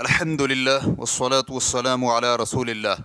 अल्हम्दुलिल्लाह वस्सलातु वस्सलामु अला रसूलिल्लाह।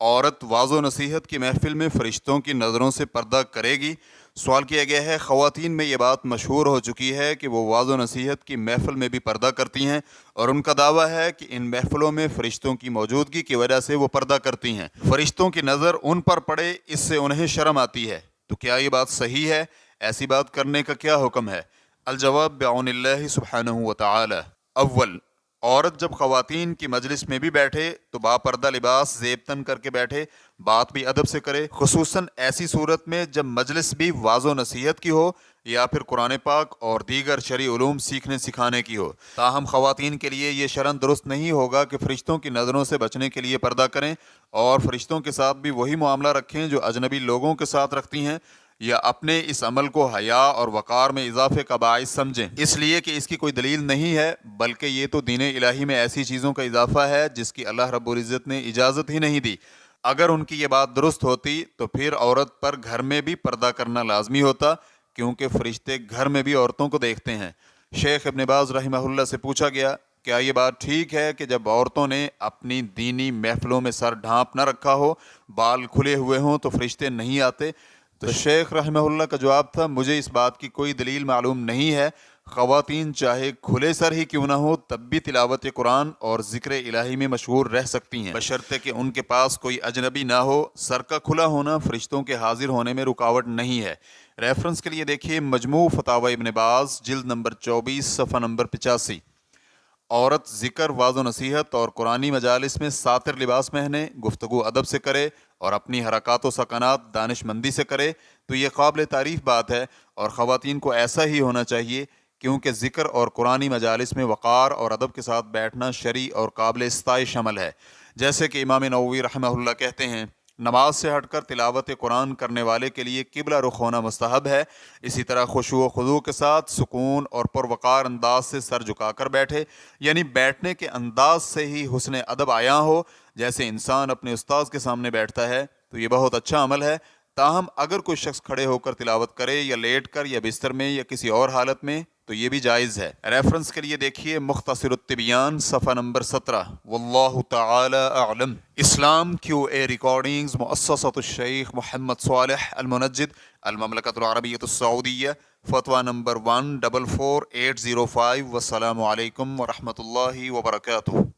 औरत वाज़ो नसीहत की महफ़िल में फ़रिश्तों की नज़रों से पर्दा करेगी। सवाल किया गया है, ख़वातीन में ये बात मशहूर हो चुकी है कि वो वाज़ो नसीहत की महफ़िल में भी पर्दा करती हैं और उनका दावा है कि इन महफ़िलों में फ़रिश्तों की मौजूदगी की वजह से वो पर्दा करती हैं। फ़रिश्तों की नज़र उन पर पड़े, इससे उन्हें शर्म आती है। तो क्या ये बात सही है? ऐसी बात करने का क्या हुक्म है? अल-जवाब बिऔनिल्लाहि सुब्हानहु व तआला। अव्वल, औरत जब ख़वातीन की मजलिस में भी बैठे तो बापर्दा लिबास ज़ेब तन करके बैठे, बात भी अदब से करे, खुसूसन ऐसी सूरत में जब मजलिस भी वाज़ो नसीहत की हो या फिर कुरान पाक और दीगर शरई उलूम सीखने सिखाने की हो। ताहम ख़वातीन के लिए ये शरन दुरुस्त नहीं होगा कि फ़रिश्तों की नज़रों से बचने के लिए पर्दा करें और फ़रिश्तों के साथ भी वही मामला रखें जो अजनबी लोगों के साथ रखती हैं, या अपने इस अमल को हया और वक़ार में इजाफे का बाइस समझें, इसलिए कि इसकी कोई दलील नहीं है, बल्कि ये तो दीन इलाही में ऐसी चीज़ों का इजाफा है जिसकी अल्लाह रब्बुल इज़्ज़त ने इजाज़त ही नहीं दी। अगर उनकी ये बात दुरुस्त होती तो फिर औरत पर घर में भी पर्दा करना लाजमी होता, क्योंकि फ़रिश्ते घर में भी औरतों को देखते हैं। शेख इब्न बाज़ रहमहुल्लाह से पूछा गया, क्या ये बात ठीक है कि जब औरतों ने अपनी दीनी महफिलों में सर ढांप न रखा हो, बाल खुले हुए हों, तो फ़रिश्ते नहीं आते? तो शेख रहमहुल्लाह का जवाब था, मुझे इस बात की कोई दलील मालूम नहीं है। ख़वातीन चाहे खुले सर ही क्यों ना हो तब भी तिलावत कुरान और ज़िक्र इलाही में मशगूल रह सकती हैं, बशर्ते कि उनके पास कोई अजनबी ना हो। सर का खुला होना फ़रिश्तों के हाजिर होने में रुकावट नहीं है। रेफरेंस के लिए देखिए मजमू फतावा इब्न बाज़ जिल्द नंबर 24 सफ़ा नंबर 85। औरत ज़िक्र वाज़ो नसीहत और कुरानी मजालिस में सातिर लिबास पहने, गुफ्तगू अदब से करे और अपनी हरकत व सकनात दानिशमंदी से करे तो ये काबिल तारीफ़ बात है और ख़वातीन को ऐसा ही होना चाहिए, क्योंकि ज़िक्र और कुरानी मजालिस में वक़ार और अदब के साथ बैठना शरई और काबिल इस्ताइश अमल है। जैसे कि इमाम नववी रहमहुल्लाह कहते हैं, नमाज से हटकर तिलावत कुरान करने वाले के लिए किबला रुख होना मुस्तहब है। इसी तरह खुशू व खुदू के साथ सुकून और पुरवकार अंदाज से सर झुकाकर बैठे, यानी बैठने के अंदाज से ही हुस्न अदब आया हो, जैसे इंसान अपने उस्ताद के सामने बैठता है, तो ये बहुत अच्छा अमल है। ताहम अगर कोई शख्स खड़े होकर तिलावत करे या लेट कर या बिस्तर में या किसी और हालत में तो ये भी जायज़ है। रेफरेंस के लिए देखिए मुख्तसरुत तिबियान सफ़ा नंबर 17। वल्लाहु तआला अअलम। इस्लाम QA रिकॉर्डिंग्स मुअस्ससतुश शेख मोहम्मद सालेह अल मुनज्जिद अल ममलकतुल अरबिय्यतुस सऊदिय्या, फतवा नंबर 144805। वस्सलामु अलैकुम व रहमतुल्लाहि व बरकातुहू।